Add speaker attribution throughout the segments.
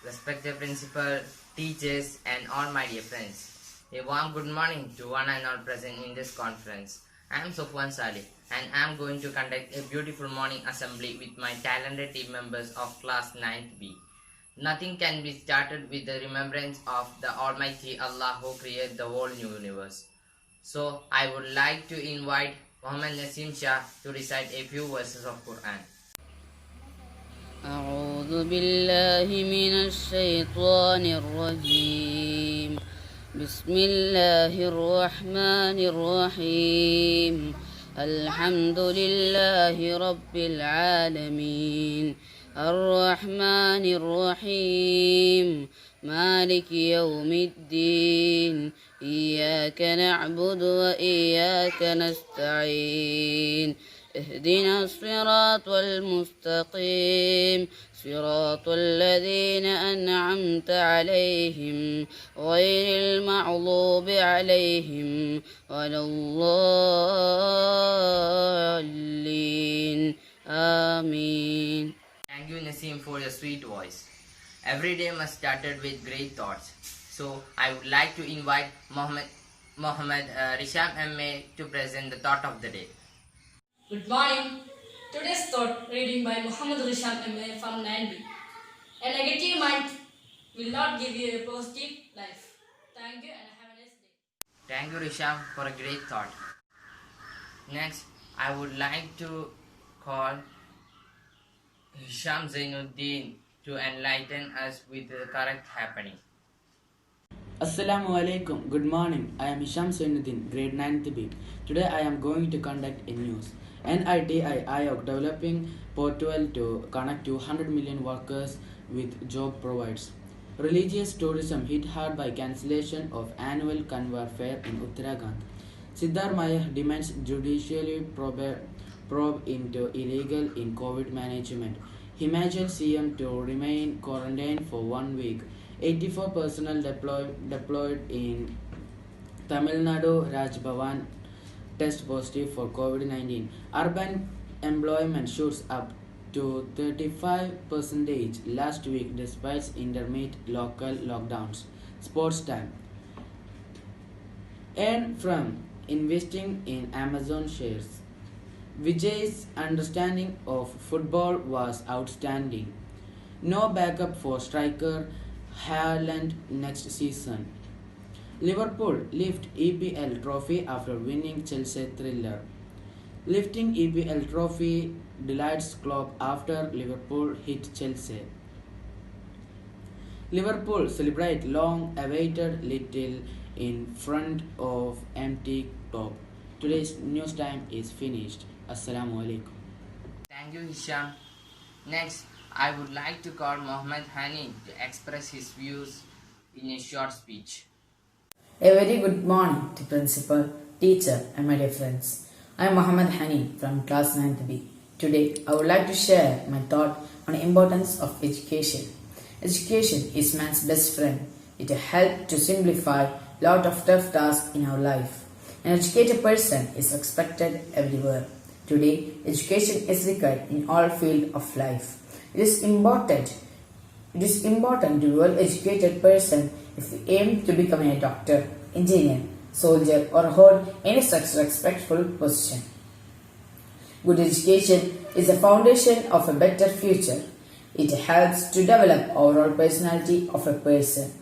Speaker 1: respected principal, teachers, and all my dear friends. A warm good morning to one and all present in this conference. I am Sofwan Salih and I am going to conduct a beautiful morning assembly with my talented team members of class 9th B. Nothing can be started with the remembrance of the Almighty Allah who created the whole universe. So I would like to invite Muhammad Nasim Shah to recite a few verses of Quran.
Speaker 2: أعوذ بالله من الشيطان الرجيم بسم الله الرحمن الرحيم الحمد لله رب العالمين الرحمن الرحيم مالك يوم الدين إياك نعبد وإياك نستعين اهدنا الصراط المستقيم صراط الذين أنعمت عليهم غير المغضوب عليهم ولا الضالين آمين.
Speaker 1: Thank you, Nasim, for your sweet voice. Every day must started with great thoughts. So I would like to invite Mohammed Risham MA to present the thought of the day.
Speaker 3: Good morning. Today's thought reading by Muhammad Risham MA from 9B. A negative mind will not give you a positive life. Thank you and have a nice day.
Speaker 1: Thank you, Risham, for a great thought. Next, I would like to call Hisham Zainuddin to enlighten us with the correct happening.
Speaker 4: Assalamu alaikum. Good morning. I am Hisham Zainuddin, grade 9th B. Today I am going to conduct a news. NITI IOC developing portal to connect to 100 million workers with job provides. Religious tourism hit hard by cancellation of annual Kanwar fair in Uttarakhand. Siddhar Maya demands judicially probe into illegal in COVID management. Himachal CM to remain quarantined for 1 week. 84 personnel deployed in Tamil Nadu Raj Bhavan test positive for COVID-19. Urban employment shoots up to 35% last week despite intermittent local lockdowns. Sports time. Earn from investing in Amazon shares. Vijay's understanding of football was outstanding. No backup for striker Haaland next season. Liverpool lift EPL trophy after winning Chelsea thriller. Lifting EPL trophy delights Klopp after Liverpool hit Chelsea. Liverpool celebrate long-awaited little in front of empty top. Today's news time is finished. Assalamu alaikum.
Speaker 1: Thank you, Hisham. Next, I would like to call Mohammed Hani to express his views in a short speech.
Speaker 5: A very good morning to principal, teacher and my dear friends. I am Mohammed Hani from class 9th B. Today I would like to share my thought on the importance of education. Education is man's best friend. It helps to simplify lot of tough tasks in our life. An educated person is expected everywhere. Today, education is required in all fields of life. It is important to be well-educated person if we aim to become a doctor, engineer, soldier or hold any such respectful position. Good education is the foundation of a better future. It helps to develop overall personality of a person.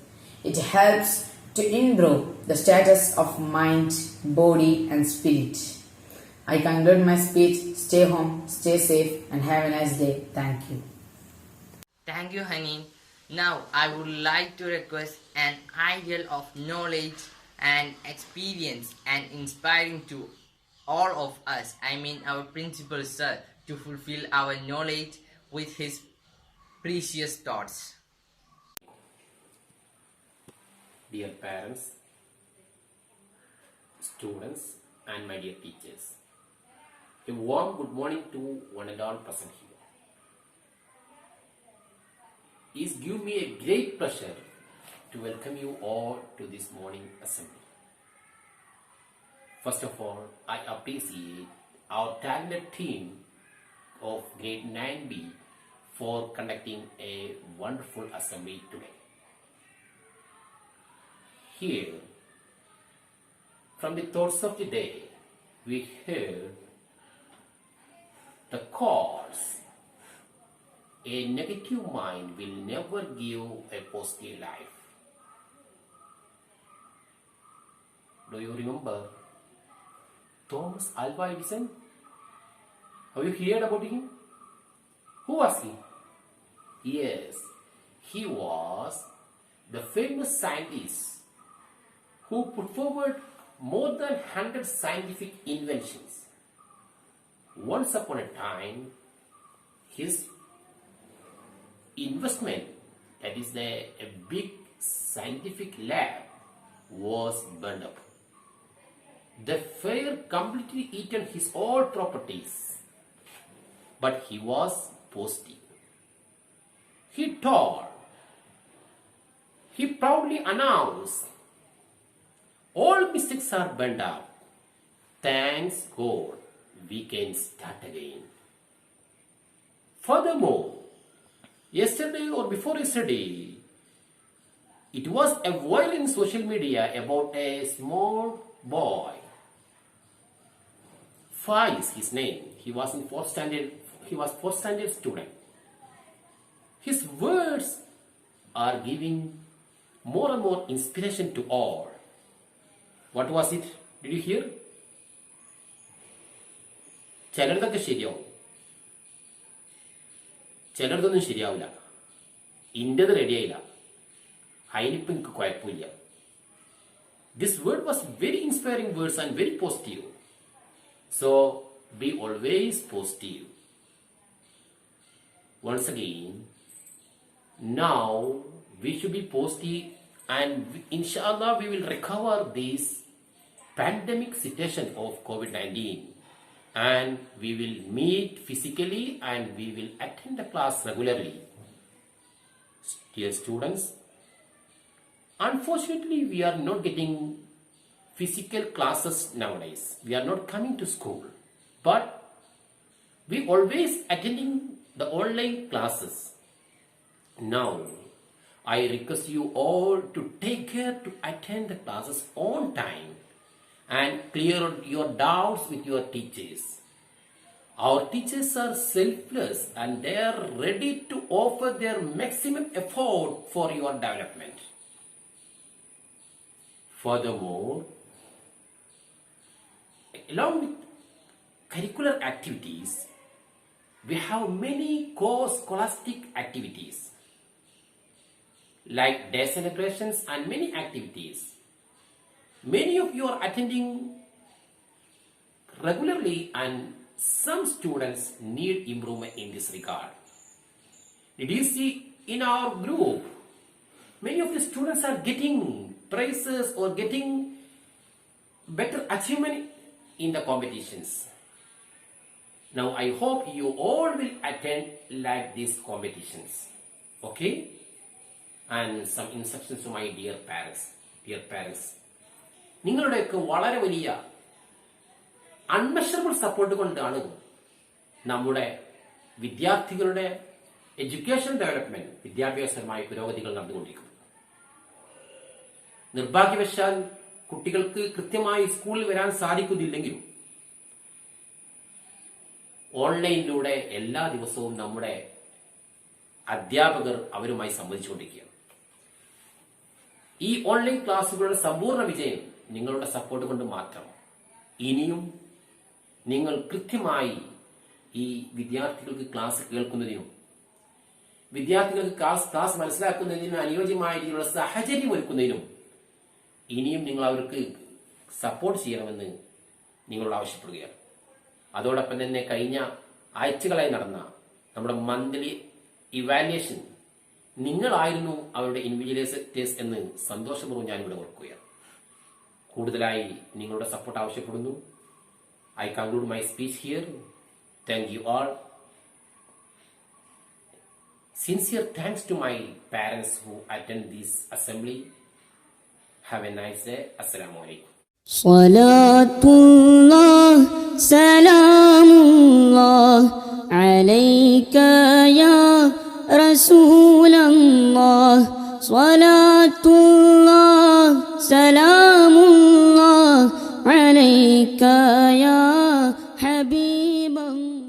Speaker 5: It helps to improve the status of mind, body and spirit. I conclude my speech. Stay home, stay safe and have a nice day. Thank you.
Speaker 1: Thank you, Hani. Now, I would like to request an ideal of knowledge and experience and inspiring to all of us, I mean our principal sir, to fulfill our knowledge with his precious thoughts.
Speaker 6: Dear parents, students and my dear teachers, a warm good morning to one and all present here. It gives me a great pleasure to welcome you all to this morning assembly. First of all, I appreciate our talented team of grade 9B for conducting a wonderful assembly today. Here, from the thoughts of the day, we heard the cause. A negative mind will never give a positive life. Do you remember Thomas Alva Edison? Have you heard about him? Who was he? Yes, he was the famous scientist who put forward more than 100 scientific inventions. Once upon a time, his investment, that is a big scientific lab, was burned up. The fire completely eaten his all properties, but he was positive. He proudly announced, all mistakes are burned up. Thanks God, we can start again. Furthermore, yesterday or before yesterday, it was a viral in social media about a small boy. Fai is his name. He was in fourth standard student. His words are giving more and more inspiration to all. What was it? Did you hear? ചിലതൊക്കെ ശരിയാവും, ചിലതൊന്നും ശരിയാവില്ല. ഇന്റത് റെഡിയായില്ല, അതിനിപ്പോൾ എനിക്ക് കുഴപ്പമില്ല. This word was very inspiring words and very positive. So be always positive. Once again, now we should be positive, and inshallah we will recover this pandemic situation of COVID-19, and we will meet physically and we will attend the class regularly. Dear students, unfortunately we are not getting physical classes nowadays. We are not coming to school, but we always attending the online classes. Now I request you all to take care to attend the classes on time and clear your doubts with your teachers. Our teachers are selfless and they are ready to offer their maximum effort for your development. Furthermore, along with curricular activities, we have many co-scholastic activities like day celebrations and many activities. Many of you are attending regularly and some students need improvement in this regard. Did you see in our group, many of the students are getting prizes or getting better achievement in the competitions. Now I hope you all will attend like these competitions. Okay? And some instructions to my dear parents. നിങ്ങളുടെയൊക്കെ വളരെ വലിയ അൺമെഷറബിൾ support കൊണ്ടാണ് നമ്മുടെ വിദ്യാർത്ഥികളുടെ education development, വിദ്യാഭ്യാസപരമായ പുരോഗതികൾ നടന്നുകൊണ്ടിരിക്കുന്നത്. നിർഭാഗ്യവശാൽ കുട്ടികൾക്ക് കൃത്യമായി സ്കൂളിൽ വരാൻ സാധിക്കുന്നില്ലെങ്കിലും ഓൺലൈനിലൂടെ എല്ലാ ദിവസവും നമ്മുടെ അധ്യാപകർ അവരുമായി സംവദിച്ചുകൊണ്ടിരിക്കുകയാണ്. ഈ ഓൺലൈൻ ക്ലാസ്സുകളുടെ സമ്പൂർണ്ണ വിജയം നിങ്ങളുടെ സപ്പോർട്ട് കൊണ്ട് മാത്രം. ഇനിയും നിങ്ങൾ കൃത്യമായി ഈ വിദ്യാർത്ഥികൾക്ക് ക്ലാസ് കേൾക്കുന്നതിനും വിദ്യാർത്ഥികൾക്ക് ക്ലാസ് മനസ്സിലാക്കുന്നതിനും അനുയോജ്യമായ രീതിയിലുള്ള സാഹചര്യം ഒരുക്കുന്നതിനും ഇനിയും നിങ്ങൾ അവർക്ക് സപ്പോർട്ട് ചെയ്യണമെന്ന് നിങ്ങളോട് ആവശ്യപ്പെടുകയാണ്. അതോടൊപ്പം തന്നെ കഴിഞ്ഞ ആഴ്ചകളായി നടന്ന നമ്മുടെ മന്ത്ലി ഇവാലുവേഷൻ നിങ്ങളായിരുന്നു അവരുടെ ഇൻവിജിലേറ്റേഴ്സ് എന്ന് സന്തോഷപൂർവ്വം ഞാനിവിടെ ഓർക്കുകയാണ്. കൂടുതലായി നിങ്ങളുടെ സപ്പോർട്ട് ആവശ്യപ്പെടുന്നു. I conclude my speech here. Thank you all. Sincere thanks to my parents who attend this assembly. Have a nice day. Assalamu alaikum.
Speaker 2: Salatullah, salamun الله عليك يا رسول الله صلاة الله سلام الله عليك يا حبيب الله